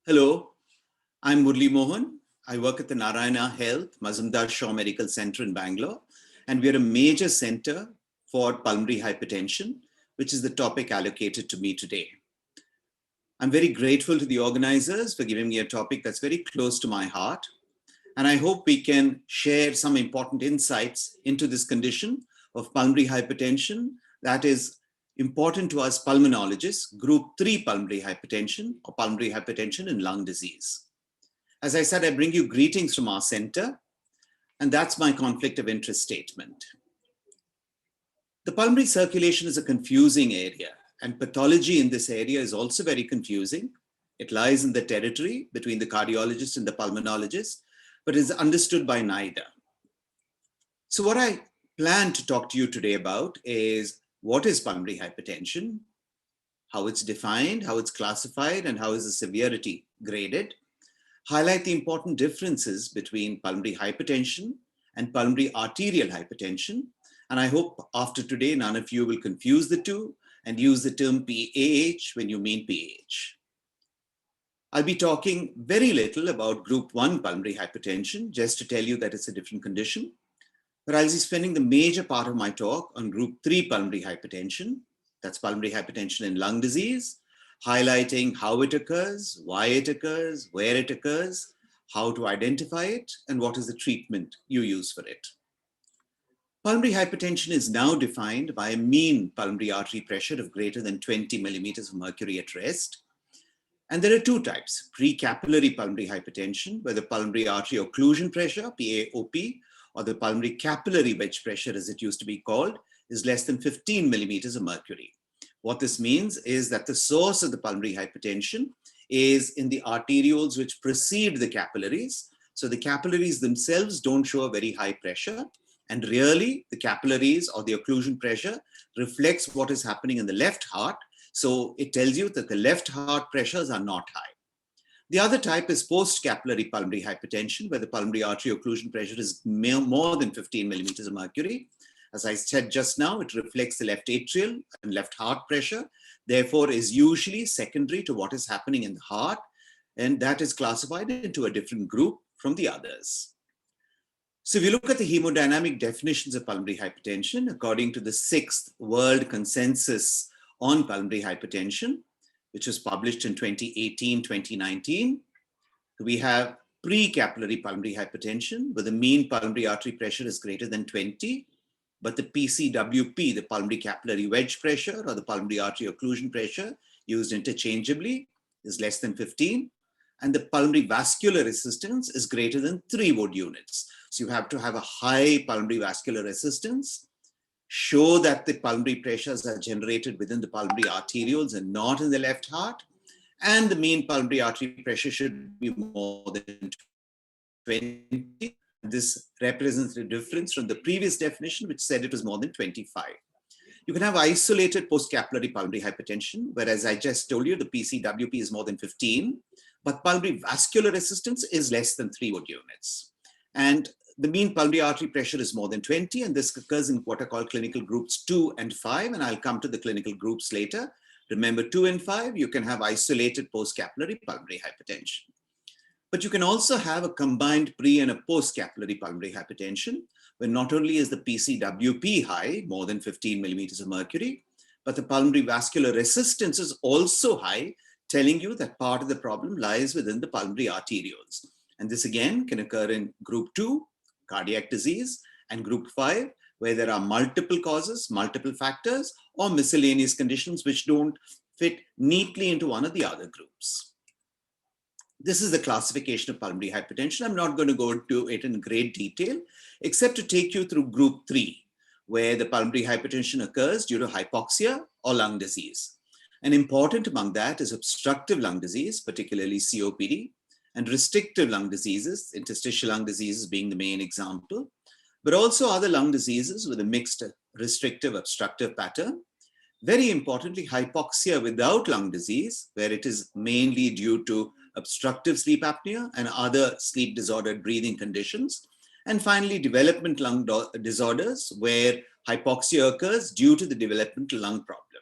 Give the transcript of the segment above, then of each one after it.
Hello, I'm Murali Mohan. I work at the Narayana Health Mazumdar Shaw Medical Center in Bangalore, and we are a major center for pulmonary hypertension, which is the topic allocated to me today. I'm very grateful to the organizers for giving me a topic that's very close to my heart, and I hope we can share some important insights into this condition of pulmonary hypertension that is important to us pulmonologists, group 3 pulmonary hypertension or pulmonary hypertension in lung disease. As I said, I bring you greetings from our center, and that's my conflict of interest statement. The pulmonary circulation is a confusing area, and pathology in this area is also very confusing. It lies in the territory between the cardiologist and the pulmonologist, but is understood by neither. So what I plan to talk to you today about is what is pulmonary hypertension, how it's defined, how it's classified, and how is the severity graded. Highlight the important differences between pulmonary hypertension and pulmonary arterial hypertension. And I hope after today, none of you will confuse the two and use the term PAH when you mean PAH. I'll be talking very little about group 1 pulmonary hypertension, just to tell you that it's a different condition. But I'll be spending the major part of my talk on group 3 pulmonary hypertension. That's pulmonary hypertension in lung disease, highlighting how it occurs, why it occurs, where it occurs, how to identify it, and what is the treatment you use for it. Pulmonary hypertension is now defined by a mean pulmonary artery pressure of greater than 20 millimeters of mercury at rest. And there are two types: pre-capillary pulmonary hypertension, where the pulmonary artery occlusion pressure, PAOP, or the pulmonary capillary wedge pressure, as it used to be called, is less than 15 millimeters of mercury. What this means is that the source of the pulmonary hypertension is in the arterioles which precede the capillaries. So the capillaries themselves don't show a very high pressure, and really the capillaries or the occlusion pressure reflects what is happening in the left heart. So it tells you that the left heart pressures are not high. The other type is post-capillary pulmonary hypertension, where the pulmonary artery occlusion pressure is more than 15 millimeters of mercury. As I said just now, it reflects the left atrial and left heart pressure, therefore is usually secondary to what is happening in the heart, and that is classified into a different group from the others. So if you look at the hemodynamic definitions of pulmonary hypertension, according to the 6th World Consensus on Pulmonary Hypertension, which was published in 2018-2019, we have pre-capillary pulmonary hypertension, where the mean pulmonary artery pressure is greater than 20, but the PCWP, the pulmonary capillary wedge pressure or the pulmonary artery occlusion pressure, used interchangeably, is less than 15, and the pulmonary vascular resistance is greater than 3 Wood units. So you have to have a high pulmonary vascular resistance, show that the pulmonary pressures are generated within the pulmonary arterioles and not in the left heart, and the mean pulmonary artery pressure should be more than 20. This represents the difference from the previous definition, which said it was more than 25. You can have isolated post-capillary pulmonary hypertension, whereas I just told you the PCWP is more than 15, but pulmonary vascular resistance is less than 3 Wood units. And the mean pulmonary artery pressure is more than 20, and this occurs in what are called clinical groups 2 and 5, and I'll come to the clinical groups later. Remember, 2 and 5, you can have isolated post-capillary pulmonary hypertension. But you can also have a combined pre- and a post-capillary pulmonary hypertension, where not only is the PCWP high, more than 15 millimeters of mercury, but the pulmonary vascular resistance is also high, telling you that part of the problem lies within the pulmonary arterioles. And this again can occur in group 2, cardiac disease, and group 5, where there are multiple causes, multiple factors, or miscellaneous conditions which don't fit neatly into one of the other groups. This is the classification of pulmonary hypertension. I'm not going to go into it in great detail, except to take you through group 3, where the pulmonary hypertension occurs due to hypoxia or lung disease. And important among that is obstructive lung disease, particularly COPD, and restrictive lung diseases, interstitial lung diseases being the main example, but also other lung diseases with a mixed restrictive obstructive pattern. Very importantly, hypoxia without lung disease, where it is mainly due to obstructive sleep apnea and other sleep disordered breathing conditions. And finally, developmental lung disorders, where hypoxia occurs due to the developmental lung problem.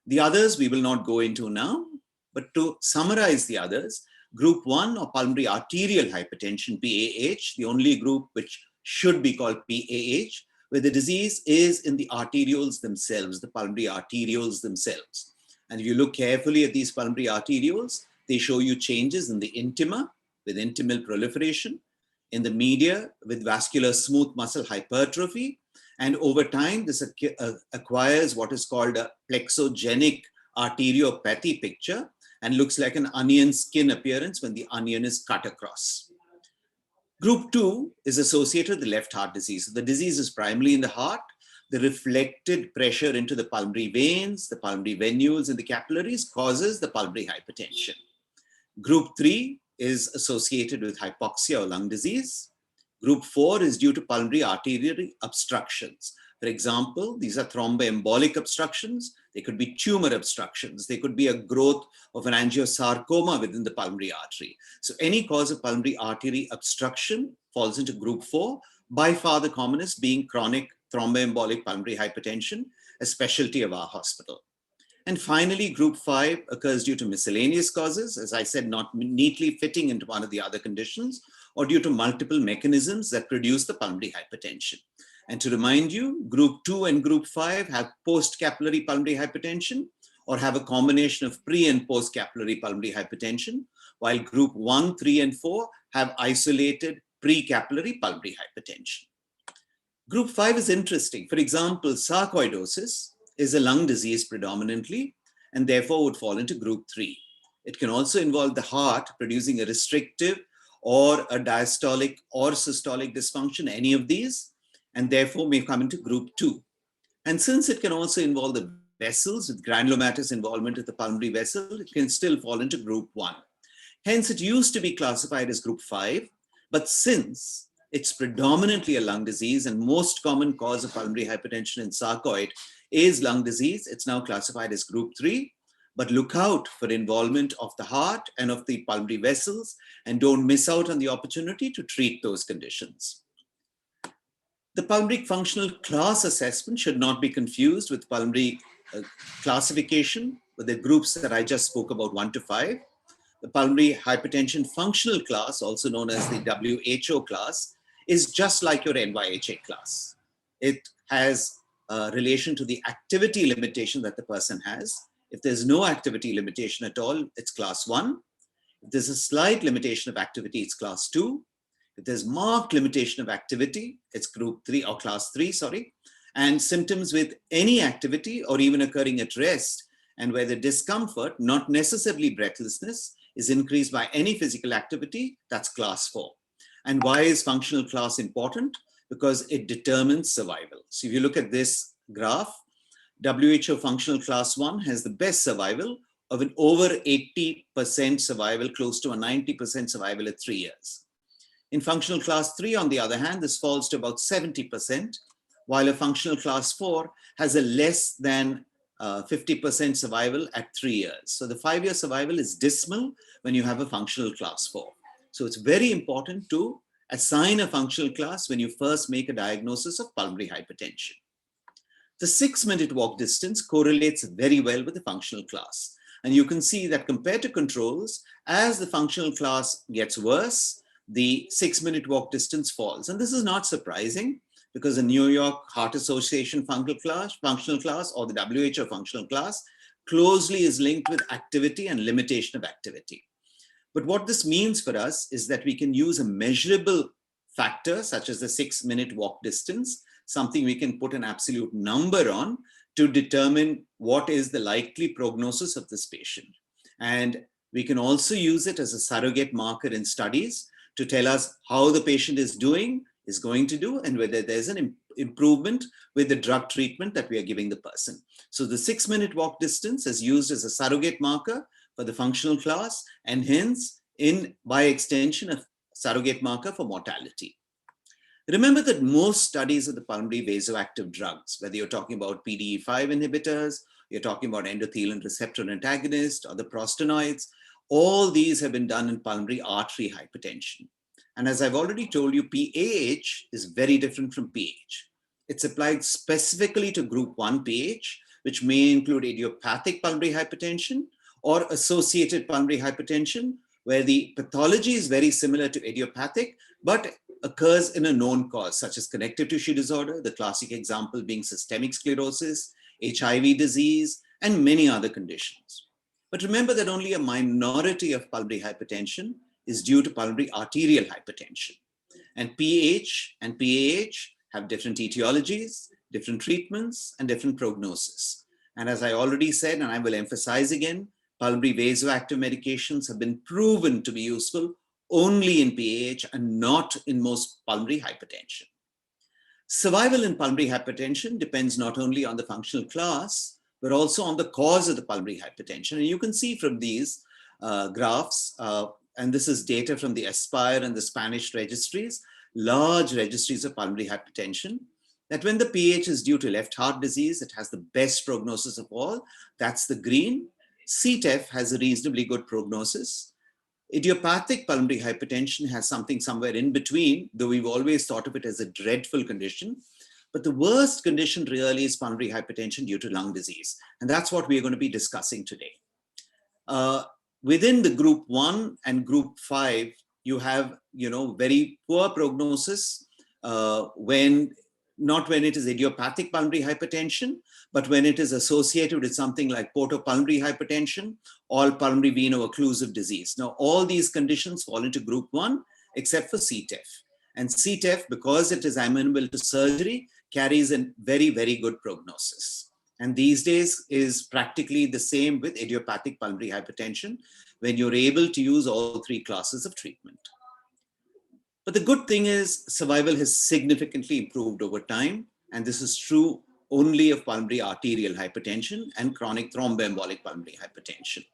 The others we will not go into now, but to summarize the others, Group 1 or pulmonary arterial hypertension, PAH, the only group which should be called PAH, where the disease is in the arterioles themselves, the pulmonary arterioles themselves. And if you look carefully at these pulmonary arterioles, they show you changes in the intima with intimal proliferation, in the media with vascular smooth muscle hypertrophy, and over time, this acquires what is called a plexogenic arteriopathy picture and looks like an onion skin appearance when the onion is cut across. Group 2 is associated with the left heart disease. The disease is primarily in the heart. The reflected pressure into the pulmonary veins, the pulmonary venules, and the capillaries causes the pulmonary hypertension. Group 3 is associated with hypoxia or lung disease. Group 4 is due to pulmonary arterial obstructions. For example, these are thromboembolic obstructions. They could be tumor obstructions. They could be a growth of an angiosarcoma within the pulmonary artery. So any cause of pulmonary artery obstruction falls into group 4, by far the commonest being chronic thromboembolic pulmonary hypertension, a specialty of our hospital. And finally, group 5 occurs due to miscellaneous causes, as I said, not neatly fitting into one of the other conditions, or due to multiple mechanisms that produce the pulmonary hypertension. And to remind you, group 2 and group 5 have post-capillary pulmonary hypertension or have a combination of pre and post-capillary pulmonary hypertension, while group 1, 3, and 4 have isolated pre-capillary pulmonary hypertension. Group 5 is interesting. For example, sarcoidosis is a lung disease predominantly, and therefore would fall into group 3. It can also involve the heart producing a restrictive or a diastolic or systolic dysfunction, any of these, and therefore may come into group 2. And since it can also involve the vessels with granulomatous involvement of the pulmonary vessel, it can still fall into group 1. Hence, it used to be classified as group 5, but since it's predominantly a lung disease and most common cause of pulmonary hypertension in sarcoid is lung disease, it's now classified as group 3. But look out for involvement of the heart and of the pulmonary vessels, and don't miss out on the opportunity to treat those conditions. The pulmonary functional class assessment should not be confused with pulmonary classification with the groups that I just spoke about, 1 to 5. The pulmonary hypertension functional class, also known as the WHO class, is just like your NYHA class. It has a relation to the activity limitation that the person has. If there's no activity limitation at all, it's class 1. If there's a slight limitation of activity, it's class 2. If there's marked limitation of activity, it's group 3 or class 3, sorry. And symptoms with any activity or even occurring at rest, and where the discomfort, not necessarily breathlessness, is increased by any physical activity, that's class 4. And why is functional class important? Because it determines survival. So if you look at this graph, WHO functional class 1 has the best survival of an over 80% survival, close to a 90% survival at 3 years. In functional class 3, on the other hand, this falls to about 70%, while a functional class 4 has a less than 50% survival at 3 years. So the 5-year survival is dismal when you have a functional class 4. So it's very important to assign a functional class when you first make a diagnosis of pulmonary hypertension. The 6-minute walk distance correlates very well with the functional class. And you can see that compared to controls, as the functional class gets worse, the 6-minute walk distance falls. And this is not surprising because the New York Heart Association functional class or the WHO functional class closely is linked with activity and limitation of activity. But what this means for us is that we can use a measurable factor such as the 6-minute walk distance, something we can put an absolute number on to determine what is the likely prognosis of this patient. And we can also use it as a surrogate marker in studies to tell us how the patient is doing, is going to do, and whether there's an improvement with the drug treatment that we are giving the person. So the 6-minute walk distance is used as a surrogate marker for the functional class, and hence, by extension, a surrogate marker for mortality. Remember that most studies of the pulmonary vasoactive drugs, whether you're talking about PDE5 inhibitors, you're talking about endothelin receptor antagonists, or the prostanoids, all these have been done in pulmonary artery hypertension. And as I've already told you, PAH is very different from PH. It's applied specifically to group 1 PH, which may include idiopathic pulmonary hypertension or associated pulmonary hypertension where the pathology is very similar to idiopathic, but occurs in a known cause, such as connective tissue disorder, the classic example being systemic sclerosis, HIV disease, and many other conditions. But remember that only a minority of pulmonary hypertension is due to pulmonary arterial hypertension. And PH and PAH have different etiologies, different treatments, and different prognosis. And as I already said, and I will emphasize again, pulmonary vasoactive medications have been proven to be useful only in PAH and not in most pulmonary hypertension. Survival in pulmonary hypertension depends not only on the functional class, but also on the cause of the pulmonary hypertension. And you can see from these graphs, and this is data from the ASPIRE and the Spanish registries, large registries of pulmonary hypertension, that when the PH is due to left heart disease, it has the best prognosis of all. That's the green. CTEPH has a reasonably good prognosis. Idiopathic pulmonary hypertension has something somewhere in between, though we've always thought of it as a dreadful condition. But the worst condition really is pulmonary hypertension due to lung disease. And that's what we're going to be discussing today. Within the group 1 and group 5, you have, very poor prognosis not when it is idiopathic pulmonary hypertension, but when it is associated with something like portopulmonary hypertension or pulmonary veno-occlusive disease. Now, all these conditions fall into group 1, except for CTEPH. And CTEPH, because it is amenable to surgery, carries a very, very good prognosis. And these days is practically the same with idiopathic pulmonary hypertension, when you're able to use all 3 classes of treatment. But the good thing is survival has significantly improved over time. And this is true only of pulmonary arterial hypertension and chronic thromboembolic pulmonary hypertension.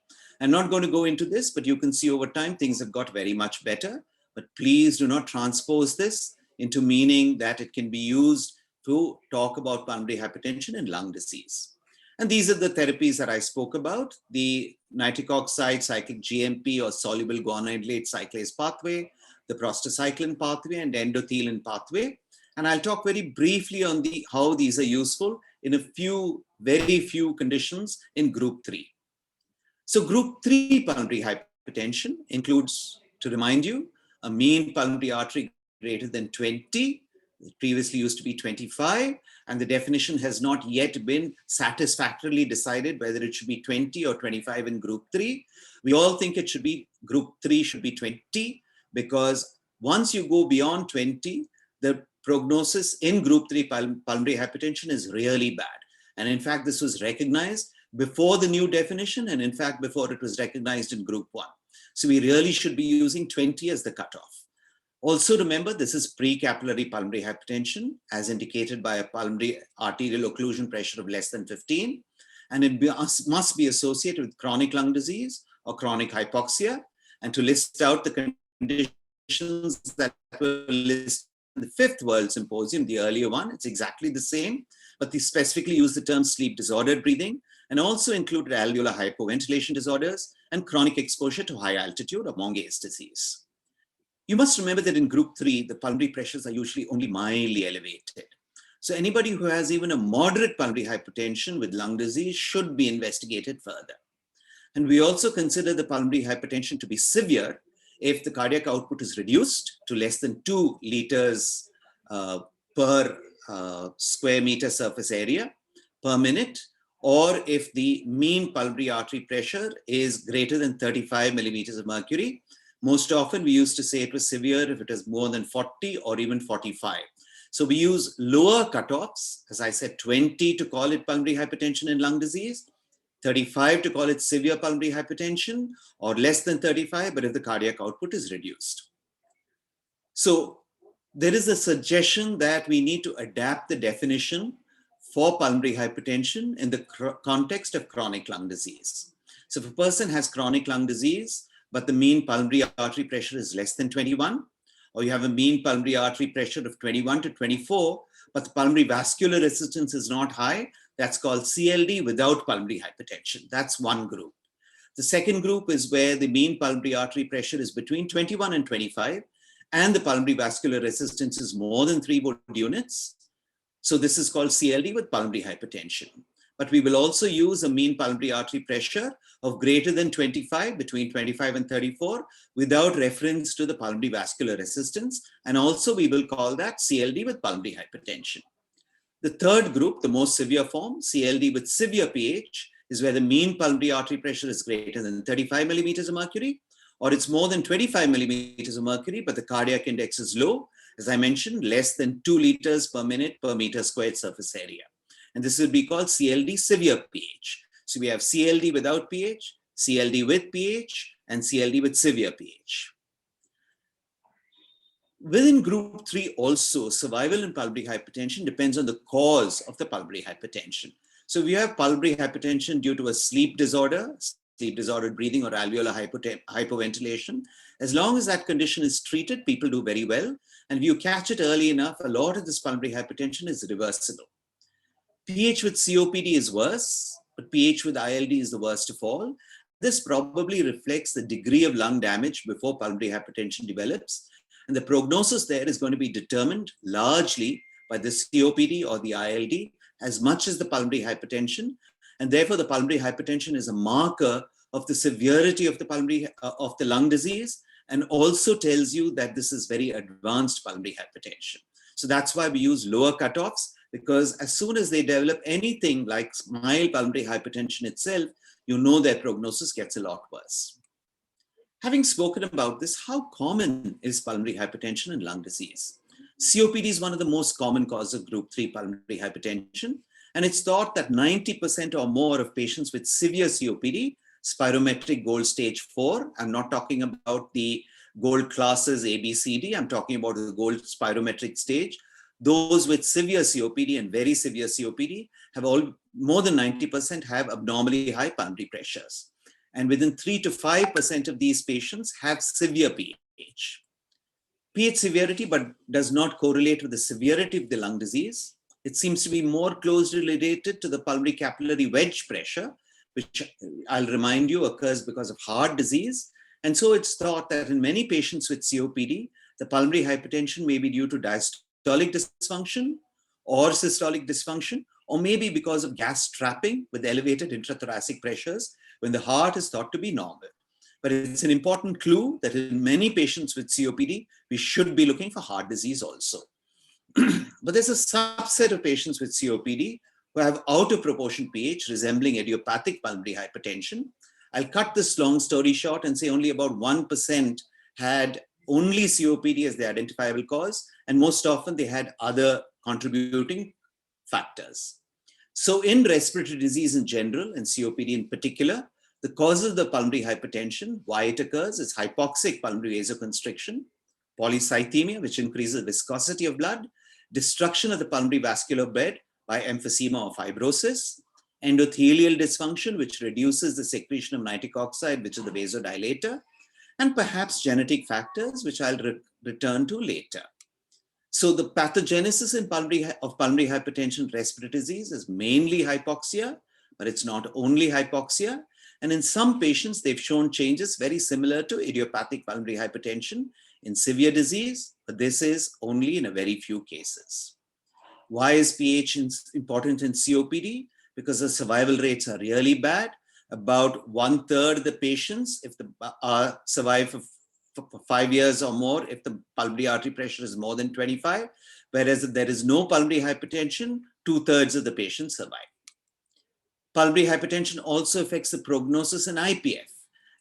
I'm not going to go into this, but you can see over time things have got very much better. But please do not transpose this into meaning that it can be used to talk about pulmonary hypertension and lung disease. And these are the therapies that I spoke about: the nitric oxide cyclic GMP or soluble guanylate cyclase pathway, the prostacyclin pathway, and endothelin pathway. And I'll talk very briefly on how these are useful in very few conditions in group 3. So group 3 pulmonary hypertension includes, to remind you, a mean pulmonary artery greater than 20. It previously used to be 25, and the definition has not yet been satisfactorily decided whether it should be 20 or 25 in group 3. We all think it should be, group 3 should be 20, because once you go beyond 20, the prognosis in group 3 pulmonary hypertension is really bad. And in fact, this was recognized before the new definition, and in fact, before it was recognized in group 1. So we really should be using 20 as the cutoff. Also remember, this is pre-capillary pulmonary hypertension, as indicated by a pulmonary arterial occlusion pressure of less than 15. And it must be associated with chronic lung disease or chronic hypoxia. And to list out the conditions that were listed in the 5th World Symposium, the earlier one, it's exactly the same, but they specifically use the term sleep disordered breathing, and also included alveolar hypoventilation disorders and chronic exposure to high altitude or Monge's disease. You must remember that in group 3, the pulmonary pressures are usually only mildly elevated. So anybody who has even a moderate pulmonary hypertension with lung disease should be investigated further. And we also consider the pulmonary hypertension to be severe if the cardiac output is reduced to less than 2 liters per square meter surface area per minute, or if the mean pulmonary artery pressure is greater than 35 millimeters of mercury. Most often we used to say it was severe if it is more than 40 or even 45. So we use lower cutoffs, as I said, 20 to call it pulmonary hypertension and lung disease, 35 to call it severe pulmonary hypertension, or less than 35, but if the cardiac output is reduced. So there is a suggestion that we need to adapt the definition for pulmonary hypertension in the context of chronic lung disease. So if a person has chronic lung disease, but the mean pulmonary artery pressure is less than 21, or you have a mean pulmonary artery pressure of 21 to 24, but the pulmonary vascular resistance is not high, that's called CLD without pulmonary hypertension. That's one group. The second group is where the mean pulmonary artery pressure is between 21 and 25, and the pulmonary vascular resistance is more than 3 Wood units. So this is called CLD with pulmonary hypertension. but we will also use a mean pulmonary artery pressure of greater than 25, between 25 and 34, without reference to the pulmonary vascular resistance. And also we will call that CLD with pulmonary hypertension. The third group, the most severe form, CLD with severe PH, is where the mean pulmonary artery pressure is greater than 35 millimeters of mercury, or it's more than 25 millimeters of mercury, but the cardiac index is low. As I mentioned, less than 2 liters per minute per meter squared surface area. And this will be called CLD severe PH. So we have CLD without PH, CLD with PH, and CLD with severe PH. Within group 3 also, survival in pulmonary hypertension depends on the cause of the pulmonary hypertension. So we have pulmonary hypertension due to a sleep disordered breathing or alveolar hypoventilation. As long as that condition is treated, people do very well. And if you catch it early enough, a lot of this pulmonary hypertension is reversible. PH with COPD is worse, but PH with ILD is the worst of all. This probably reflects the degree of lung damage before pulmonary hypertension develops. And the prognosis there is going to be determined largely by the COPD or the ILD as much as the pulmonary hypertension. And therefore, the pulmonary hypertension is a marker of the severity of the lung disease, and also tells you that this is very advanced pulmonary hypertension. So that's why we use lower cutoffs, because as soon as they develop anything like mild pulmonary hypertension itself, you know their prognosis gets a lot worse. Having spoken about this, how common is pulmonary hypertension and lung disease? COPD is one of the most common causes of group 3 pulmonary hypertension, and it's thought that 90% or more of patients with severe COPD, spirometric gold stage 4, I'm not talking about the gold classes A, B, C, D, I'm talking about the gold spirometric stage. Those with severe COPD and very severe COPD have more than 90% have abnormally high pulmonary pressures. And within 3 to 5% of these patients have severe PH. PH severity, but does not correlate with the severity of the lung disease. It seems to be more closely related to the pulmonary capillary wedge pressure, which I'll remind you occurs because of heart disease. And so it's thought that in many patients with COPD, the pulmonary hypertension may be due to diastolic dysfunction or systolic dysfunction, or maybe because of gas trapping with elevated intrathoracic pressures when the heart is thought to be normal. But it's an important clue that in many patients with COPD, we should be looking for heart disease also. But there's a subset of patients with COPD who have out of proportion pH resembling idiopathic pulmonary hypertension. I'll cut this long story short and say only about 1% had only COPD as the identifiable cause, and most often they had other contributing factors. So in respiratory disease in general, and COPD in particular, the causes of the pulmonary hypertension, why it occurs, is hypoxic pulmonary vasoconstriction, polycythemia, which increases viscosity of blood, destruction of the pulmonary vascular bed by emphysema or fibrosis, endothelial dysfunction, which reduces the secretion of nitric oxide, which is the vasodilator, and perhaps genetic factors, which I'll return to later. So the pathogenesis of pulmonary hypertension respiratory disease is mainly hypoxia, but it's not only hypoxia. And in some patients, they've shown changes very similar to idiopathic pulmonary hypertension in severe disease, but this is only in a very few cases. Why is pH important in COPD? Because the survival rates are really bad. About 1/3 of the patients, if survive for 5 years or more, if the pulmonary artery pressure is more than 25, whereas if there is no pulmonary hypertension, 2/3 of the patients survive. Pulmonary hypertension also affects the prognosis in IPF.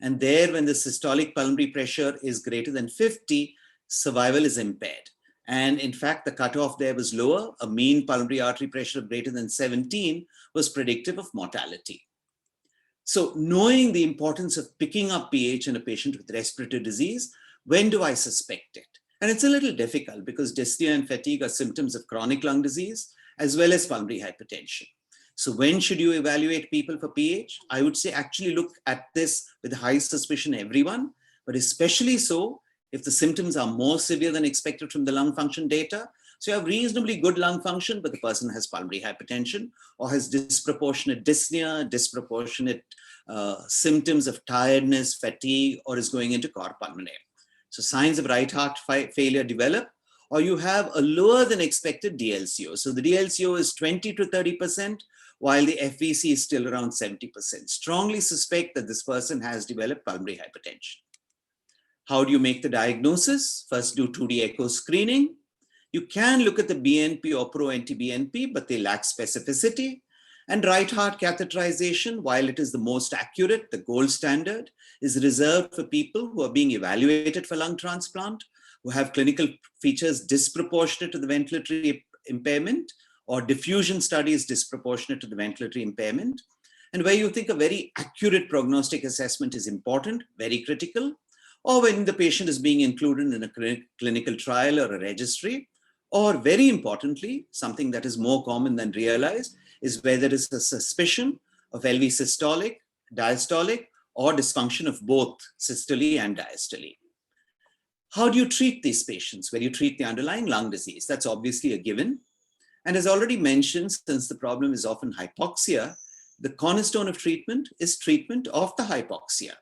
And there, when the systolic pulmonary pressure is greater than 50, survival is impaired. And in fact, the cutoff there was lower. A mean pulmonary artery pressure of greater than 17 was predictive of mortality. So knowing the importance of picking up pH in a patient with respiratory disease, when do I suspect it? And it's a little difficult because dyspnea and fatigue are symptoms of chronic lung disease as well as pulmonary hypertension. So when should you evaluate people for pH? I would say actually look at this with high suspicion everyone, but especially so if the symptoms are more severe than expected from the lung function data. So you have reasonably good lung function, but the person has pulmonary hypertension or has disproportionate dyspnea, disproportionate symptoms of tiredness, fatigue, or is going into cor pulmonale. So signs of right heart failure develop, or you have a lower than expected DLCO. So the DLCO is 20 to 30%, while the FVC is still around 70%. Strongly suspect that this person has developed pulmonary hypertension. How do you make the diagnosis? First, do 2D echo screening. You can look at the BNP or pro-NT-BNP, but they lack specificity. And right heart catheterization, while it is the most accurate, the gold standard, is reserved for people who are being evaluated for lung transplant, who have clinical features disproportionate to the ventilatory impairment, or diffusion studies disproportionate to the ventilatory impairment, and where you think a very accurate prognostic assessment is important, very critical, or when the patient is being included in a clinical trial or a registry, or very importantly, something that is more common than realized, is where there is a suspicion of LV systolic, diastolic, or dysfunction of both systole and diastole. How do you treat these patients? Where you treat the underlying lung disease? That's obviously a given. And as already mentioned, since the problem is often hypoxia, the cornerstone of treatment is treatment of the hypoxia.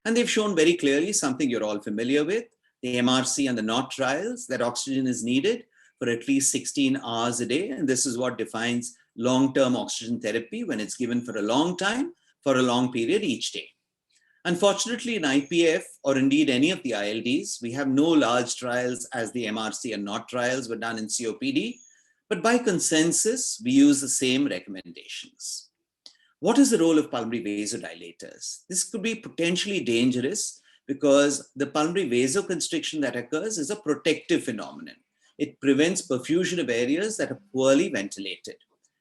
And they've shown very clearly something you're all familiar with, the MRC and the NOT trials, that oxygen is needed for at least 16 hours a day. And this is what defines long-term oxygen therapy, when it's given for a long time, for a long period each day. Unfortunately, in IPF, or indeed any of the ILDs, we have no large trials as the MRC and NOT trials were done in COPD, but by consensus, we use the same recommendations. What is the role of pulmonary vasodilators? This could be potentially dangerous because the pulmonary vasoconstriction that occurs is a protective phenomenon. It prevents perfusion of areas that are poorly ventilated.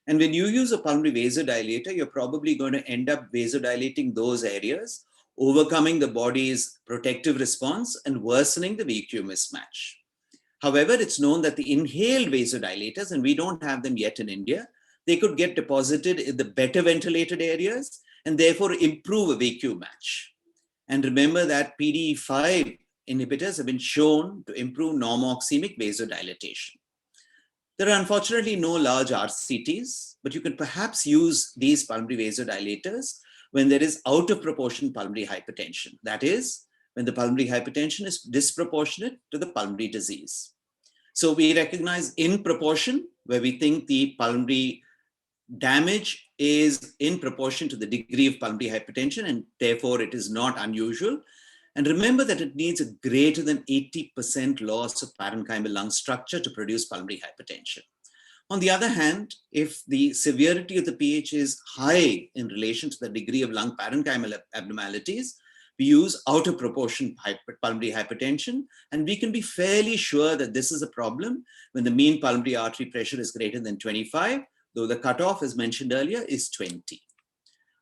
And when you use a pulmonary vasodilator, you're probably going to end up vasodilating those areas, overcoming the body's protective response and worsening the VQ mismatch. However, it's known that the inhaled vasodilators, and we don't have them yet in India, they could get deposited in the better ventilated areas and therefore improve a VQ match. And remember that PDE5 inhibitors have been shown to improve normoxemic vasodilatation. There are unfortunately no large RCTs, but you can perhaps use these pulmonary vasodilators when there is out of proportion pulmonary hypertension. That is, when the pulmonary hypertension is disproportionate to the pulmonary disease. So we recognize in proportion, where we think the pulmonary damage is in proportion to the degree of pulmonary hypertension, and therefore it is not unusual. And remember that it needs a greater than 80% loss of parenchymal lung structure to produce pulmonary hypertension. On the other hand, if the severity of the pH is high in relation to the degree of lung parenchymal abnormalities, we use out of proportion pulmonary hypertension, and we can be fairly sure that this is a problem when the mean pulmonary artery pressure is greater than 25, though the cutoff, as mentioned earlier, is 20.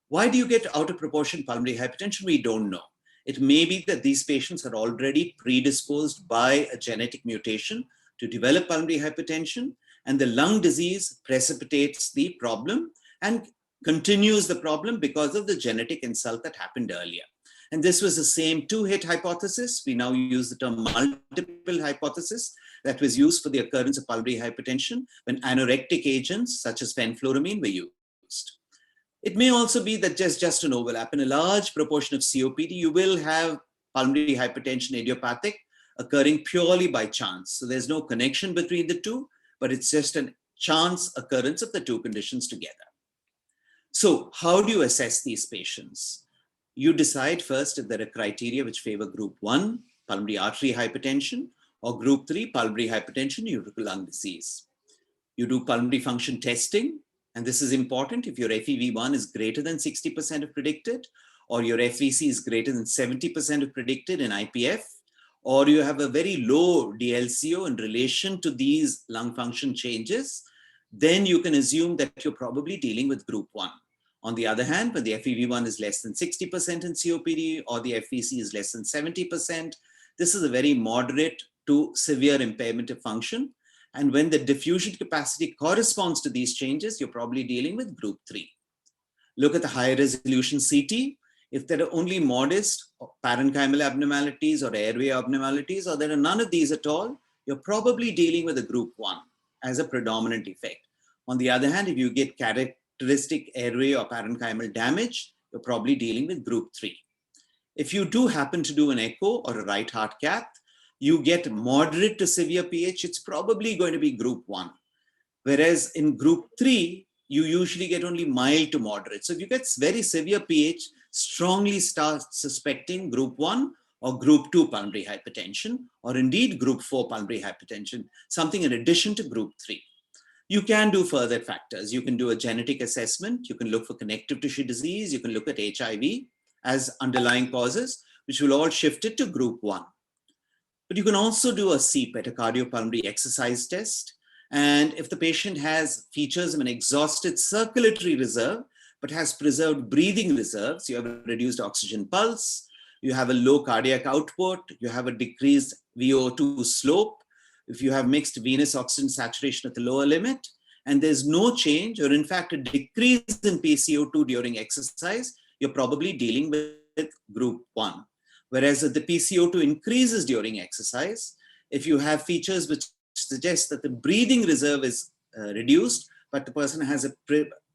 Why do you get out of proportion pulmonary hypertension? We don't know. It may be that these patients are already predisposed by a genetic mutation to develop pulmonary hypertension, and the lung disease precipitates the problem and continues the problem because of the genetic insult that happened earlier. And this was the same two-hit hypothesis. We now use the term multiple hypothesis that was used for the occurrence of pulmonary hypertension when anorectic agents such as fenfluramine were used. It may also be that just an overlap. In a large proportion of COPD, you will have pulmonary hypertension idiopathic occurring purely by chance. So there's no connection between the two, but it's just a chance occurrence of the two conditions together. So how do you assess these patients? You decide first if there are criteria which favor group 1, pulmonary artery hypertension, or group 3, pulmonary hypertension due to lung disease. You do pulmonary function testing, and this is important if your FEV1 is greater than 60% of predicted, or your FVC is greater than 70% of predicted in IPF, or you have a very low DLCO in relation to these lung function changes, then you can assume that you're probably dealing with group 1. On the other hand, when the FEV1 is less than 60% in COPD, or the FVC is less than 70%, this is a very moderate to severe impairment of function. And when the diffusion capacity corresponds to these changes, you're probably dealing with group 3. Look at the high resolution CT. If there are only modest parenchymal abnormalities or airway abnormalities, or there are none of these at all, you're probably dealing with a group 1 as a predominant effect. On the other hand, if you get characteristic airway or parenchymal damage, you're probably dealing with group 3. If you do happen to do an echo or a right heart cath, you get moderate to severe pH, it's probably going to be group 1. Whereas in group 3, you usually get only mild to moderate. So if you get very severe PH, strongly start suspecting group 1 or group 2 pulmonary hypertension, or indeed group 4 pulmonary hypertension, something in addition to group 3. You can do further factors. You can do a genetic assessment. You can look for connective tissue disease. You can look at HIV as underlying causes, which will all shift it to group 1. But you can also do a CPET, a cardiopulmonary exercise test. And if the patient has features of an exhausted circulatory reserve, but has preserved breathing reserves, you have a reduced oxygen pulse, you have a low cardiac output, you have a decreased VO2 slope, if you have mixed venous oxygen saturation at the lower limit, and there's no change, or in fact a decrease in PCO2 during exercise, you're probably dealing with group 1. Whereas if the PCO2 increases during exercise, if you have features which suggest that the breathing reserve is reduced, but the person has a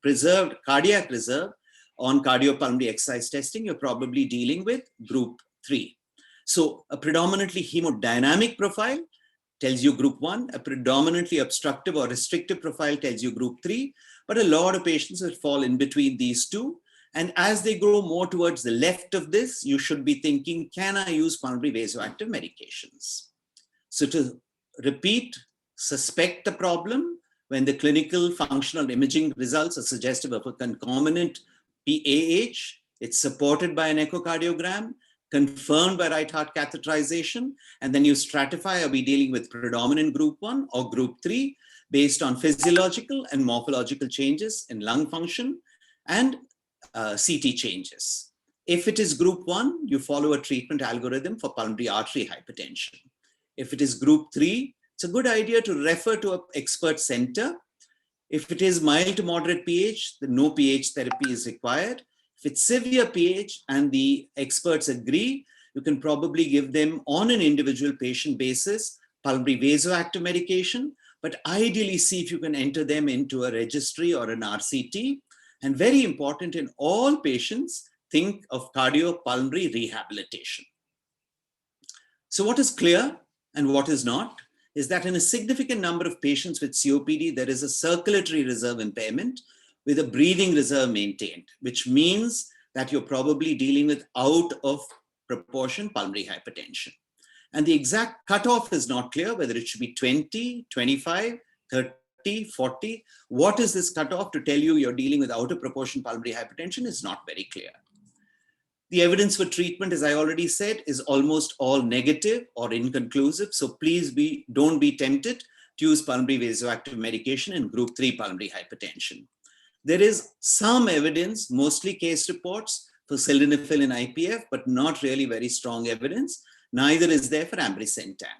preserved cardiac reserve on cardiopulmonary exercise testing, you're probably dealing with group 3. So a predominantly hemodynamic profile tells you group 1, a predominantly obstructive or restrictive profile tells you group 3, but a lot of patients will fall in between these two. And as they grow more towards the left of this, you should be thinking, can I use pulmonary vasoactive medications? So to repeat, suspect the problem when the clinical functional imaging results are suggestive of a concomitant PAH, it's supported by an echocardiogram, confirmed by right heart catheterization, and then you stratify, are we dealing with predominant group 1 or group 3 based on physiological and morphological changes in lung function and CT changes. If it is group 1, you follow a treatment algorithm for pulmonary artery hypertension. If it is group 3, it's a good idea to refer to an expert center. If it is mild to moderate pH, then no pH therapy is required. If it's severe pH and the experts agree, you can probably give them on an individual patient basis pulmonary vasoactive medication, but ideally see if you can enter them into a registry or an RCT. And very important, in all patients, think of cardiopulmonary rehabilitation. So what is clear and what is not is that in a significant number of patients with COPD, there is a circulatory reserve impairment with a breathing reserve maintained, which means that you're probably dealing with out of proportion pulmonary hypertension. And the exact cutoff is not clear, whether it should be 20, 25, 30, 40. What is this cutoff to tell you you're dealing with out of proportion pulmonary hypertension is not very clear. The evidence for treatment, as I already said, is almost all negative or inconclusive. So please don't be tempted to use pulmonary vasoactive medication in group 3 pulmonary hypertension. There is some evidence, mostly case reports, for sildenafil in IPF, but not really very strong evidence. Neither is there for ambrisentan.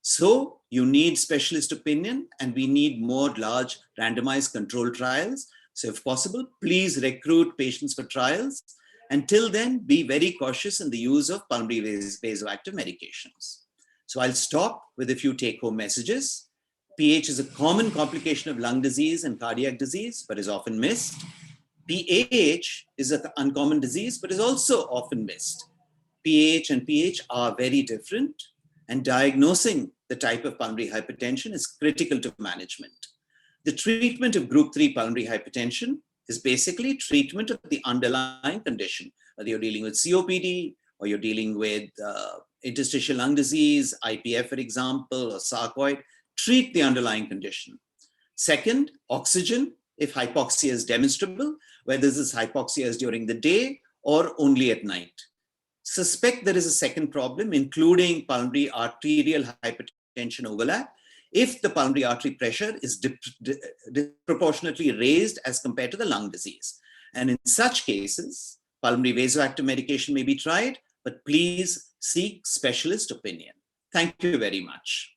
So you need specialist opinion, and we need more large randomized control trials. So if possible, please recruit patients for trials. Until then, be very cautious in the use of pulmonary vasoactive medications. So I'll stop with a few take-home messages. PH is a common complication of lung disease and cardiac disease, but is often missed. PAH is an uncommon disease, but is also often missed. PAH and PH are very different, and diagnosing the type of pulmonary hypertension is critical to management. The treatment of group 3 pulmonary hypertension is basically treatment of the underlying condition, whether you're dealing with COPD or you're dealing with interstitial lung disease, IPF, for example, or sarcoid. Treat the underlying condition. Second, oxygen, if hypoxia is demonstrable, whether this hypoxia is during the day or only at night. Suspect there is a second problem, including pulmonary arterial hypertension overlap, if the pulmonary artery pressure is disproportionately raised as compared to the lung disease. And in such cases, pulmonary vasoactive medication may be tried, but please seek specialist opinion. Thank you very much.